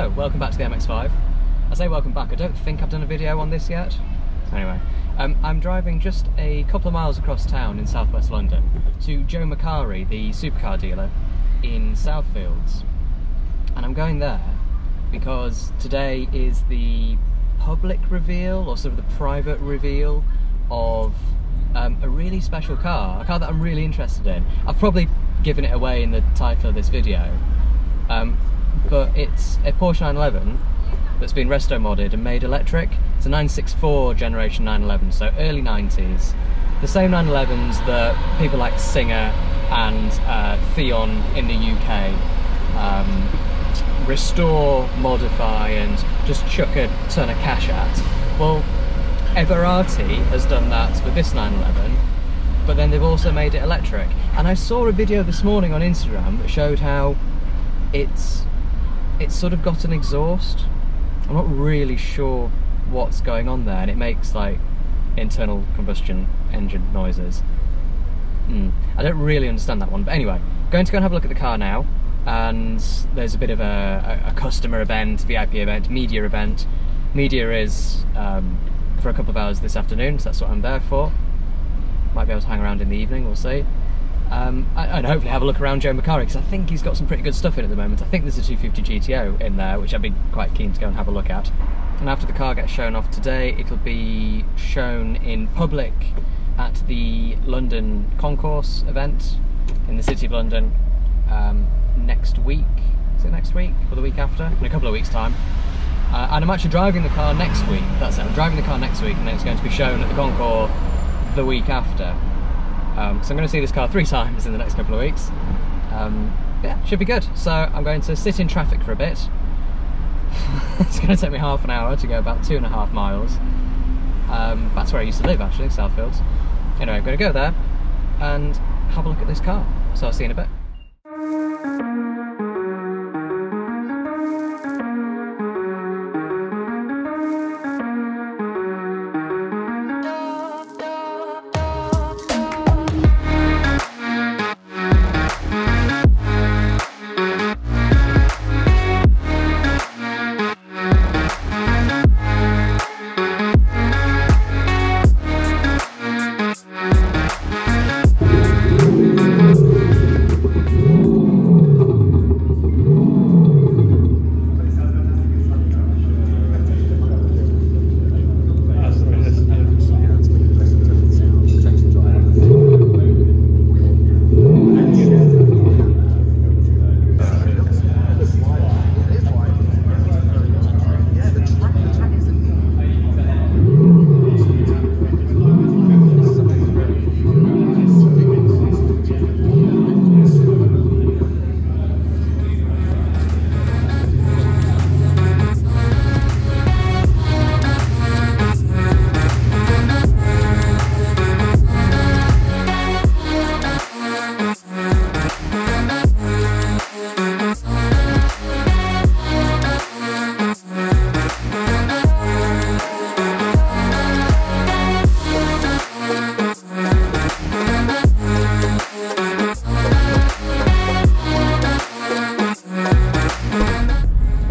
Hello, welcome back to the MX-5. I say welcome back, I don't think I've done a video on this yet. So anyway, I'm driving just a couple of miles across town in southwest London to Joe Macari, the supercar dealer in Southfields. And I'm going there because today is the public reveal, or sort of the private reveal of a really special car, a car that I'm really interested in. I've probably given it away in the title of this video, but it's a Porsche 911 that's been resto-modded and made electric. It's a 964 generation 911, so early 90s. The same 911s that people like Singer and Theon in the UK restore, modify and just chuck a ton of cash at. Well, Everrati has done that with this 911, but then they've also made it electric. And I saw a video this morning on Instagram that showed how it's sort of got an exhaust. I'm not really sure what's going on there, and it makes like internal combustion engine noises. I don't really understand that one, but anyway, going to go and have a look at the car now. And there's a bit of a customer event, VIP event, media event. Media is for a couple of hours this afternoon, so that's what I'm there for. Might be able to hang around in the evening, we'll see. And hopefully have a look around Joe Macari, because I think he's got some pretty good stuff in at the moment. I think there's a 250 GTO in there, which I'd be quite keen to go and have a look at. And after the car gets shown off today, it'll be shown in public at the London Concourse event in the City of London next week. Is it next week or the week after? In a couple of weeks' time. And I'm actually driving the car next week. That's it, I'm driving the car next week, and then it's going to be shown at the Concourse the week after. So I'm going to see this car 3 times in the next couple of weeks. Yeah, should be good. So I'm going to sit in traffic for a bit. It's going to take me half an hour to go about 2.5 miles. That's where I used to live, actually, Southfields. Anyway, I'm going to go there and have a look at this car. So I'll see you in a bit.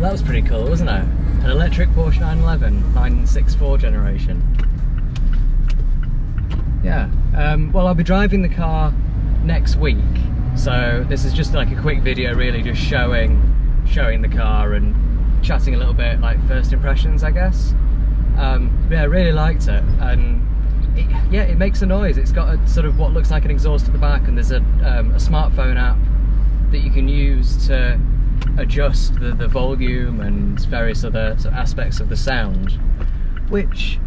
That was pretty cool, wasn't it? An electric Porsche 911, 964 generation. Yeah, well, I'll be driving the car next week, so this is just like a quick video really, just showing the car and chatting a little bit, like first impressions, I guess. Yeah, I really liked it, and it makes a noise. It's got a sort of what looks like an exhaust at the back, and there's a smartphone app that you can use to adjust the volume and various other sort of aspects of the sound, which,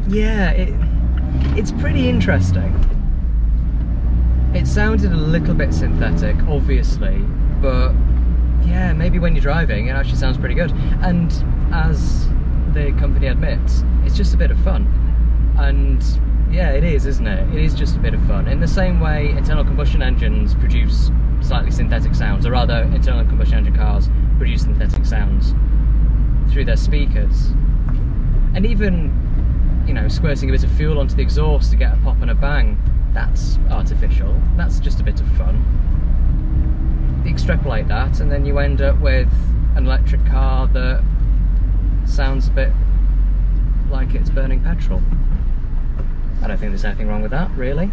yeah, it's pretty interesting. It sounded a little bit synthetic, obviously, but yeah, maybe when you're driving it actually sounds pretty good. And as the company admits, it's just a bit of fun. And yeah, it is, isn't it? It is just a bit of fun. In the same way internal combustion engines produce slightly synthetic sounds, or rather internal combustion engine cars produce synthetic sounds through their speakers. And even, you know, squirting a bit of fuel onto the exhaust to get a pop and a bang, that's artificial. That's just a bit of fun. Extrapolate that and then you end up with an electric car that sounds a bit like it's burning petrol. I don't think there's anything wrong with that, really.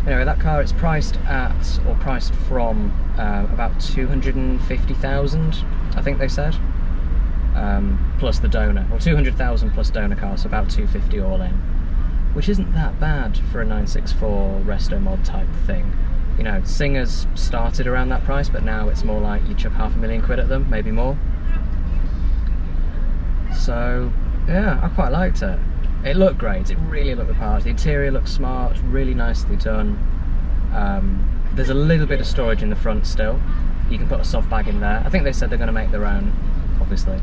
Anyway, that car, it's priced at, or priced from, about 250,000, I think they said. Plus the donor, or 200,000 plus donor car, so about 250 all in. Which isn't that bad for a 964 resto mod type thing. You know, Singers started around that price, but now it's more like you chuck £500,000 at them, maybe more. So, yeah, I quite liked it. It looked great, it really looked the part. The interior looks smart, really nicely done. There's a little bit of storage in the front still. You can put a soft bag in there. I think they said they're going to make their own, obviously.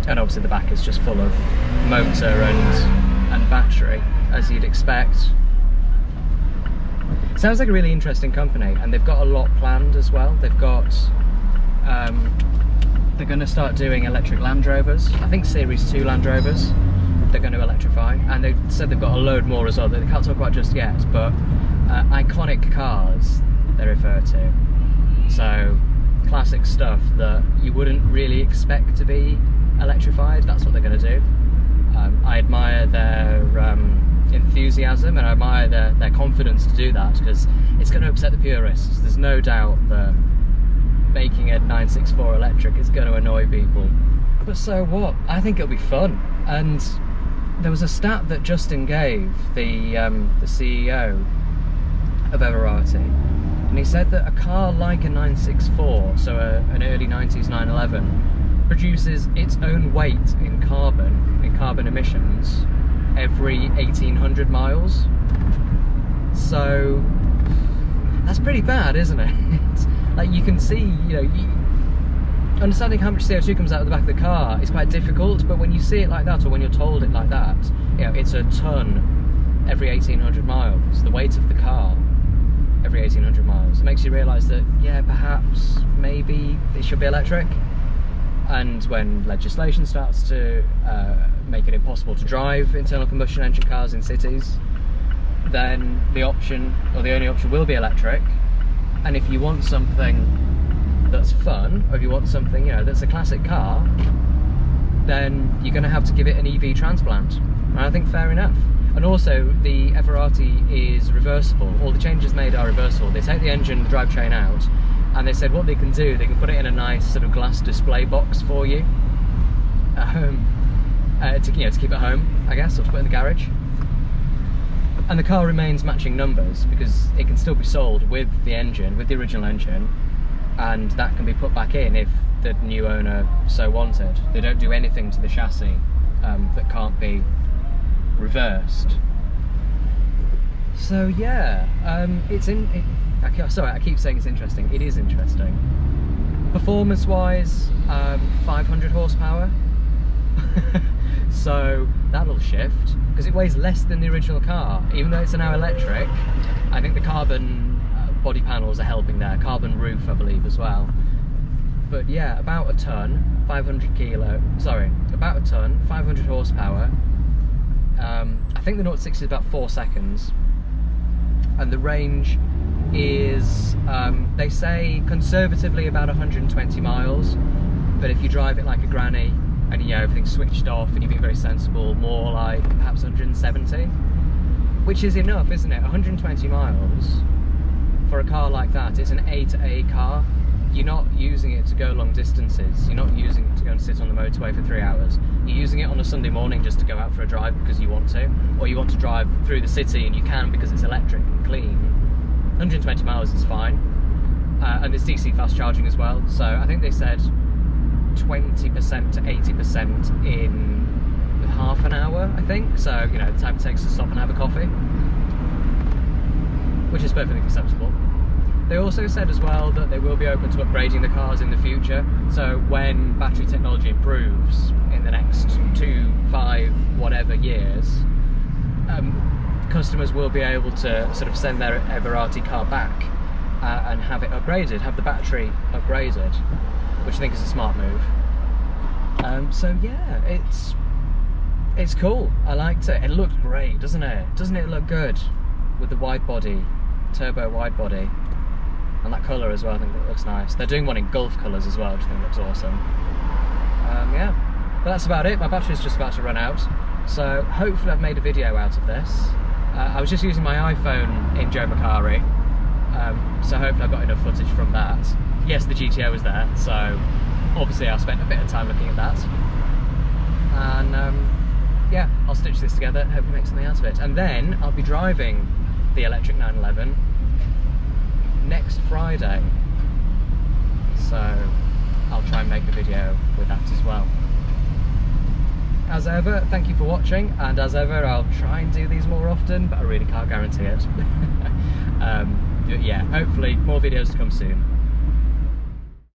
And obviously the back is just full of motor and battery, as you'd expect. Sounds like a really interesting company, and they've got a lot planned as well. They've got, they're going to start doing electric Land Rovers. I think Series 2 Land Rovers they're going to electrify, and they said they've got a load more as well that they can't talk about just yet, but iconic cars they refer to. So classic stuff that you wouldn't really expect to be electrified, that's what they're going to do. I admire their enthusiasm, and I admire their confidence to do that, because it's going to upset the purists. There's no doubt that making a 964 electric is going to annoy people. But so what? I think it'll be fun. And there was a stat that Justin gave, the CEO of Everrati, and he said that a car like a 964, so an early 90s 911, produces its own weight in carbon emissions every 1,800 miles. So that's pretty bad, isn't it? Like, you can see, you know, understanding how much CO2 comes out of the back of the car is quite difficult, but when you see it like that, or when you're told it like that, you know, it's a ton every 1,800 miles, the weight of the car every 1,800 miles. It makes you realise that, yeah, perhaps, maybe it should be electric. And when legislation starts to make it impossible to drive internal combustion engine cars in cities, then the option, or the only option, will be electric. And if you want something that's fun, or if you want something, you know, that's a classic car, then you're going to have to give it an EV transplant. And I think fair enough. And also, the Everrati is reversible. All the changes made are reversible. They take the engine, the drivetrain out, and they said what they can do, they can put it in a nice sort of glass display box for you, to keep it home, I guess, or to put in the garage. And the car remains matching numbers, because it can still be sold with the engine, with the original engine, and that can be put back in if the new owner so wanted. They don't do anything to the chassis that can't be reversed. So yeah, sorry, I keep saying it's interesting. It is interesting. Performance-wise, 500 horsepower. So that'll shift, because it weighs less than the original car. Even though it's now electric, I think the carbon body panels are helping there. Carbon roof, I believe, as well. But yeah, about a ton, 500 kilo, sorry, about a ton, 500 horsepower. I think the 0 to 60 is about 4 seconds. And the range is, they say conservatively about 120 miles. But if you drive it like a granny, and you know, everything's switched off and you're being very sensible, more like perhaps 170, which is enough, isn't it? 120 miles for a car like that. It's an A to A car. You're not using it to go long distances. You're not using it to go and sit on the motorway for 3 hours. You're using it on a Sunday morning just to go out for a drive because you want to, or you want to drive through the city and you can because it's electric and clean. 120 miles is fine. And there's DC fast charging as well. So I think they said 20% to 80% in half an hour, I think. So, you know, the time it takes to stop and have a coffee, which is perfectly acceptable. They also said as well that they will be open to upgrading the cars in the future. So when battery technology improves in the next 2, 5, whatever years, customers will be able to sort of send their Everrati car back and have it upgraded, have the battery upgraded, which I think is a smart move. So yeah, it's cool. I liked it. It looked great, doesn't it? Doesn't it look good with the wide body, turbo wide body? And that colour as well, I think it looks nice. They're doing one in Gulf colours as well, which I think looks awesome. Yeah, but that's about it. My battery's just about to run out, so hopefully I've made a video out of this. I was just using my iPhone in Joe Macari, so hopefully I've got enough footage from that. Yes, the GTO was there, so obviously I spent a bit of time looking at that. And yeah, I'll stitch this together, hopefully make something out of it. And then I'll be driving the electric 911 next Friday, so I'll try and make a video with that as well. As ever, thank you for watching, and as ever I'll try and do these more often, but I really can't guarantee it. Yeah, hopefully more videos to come soon.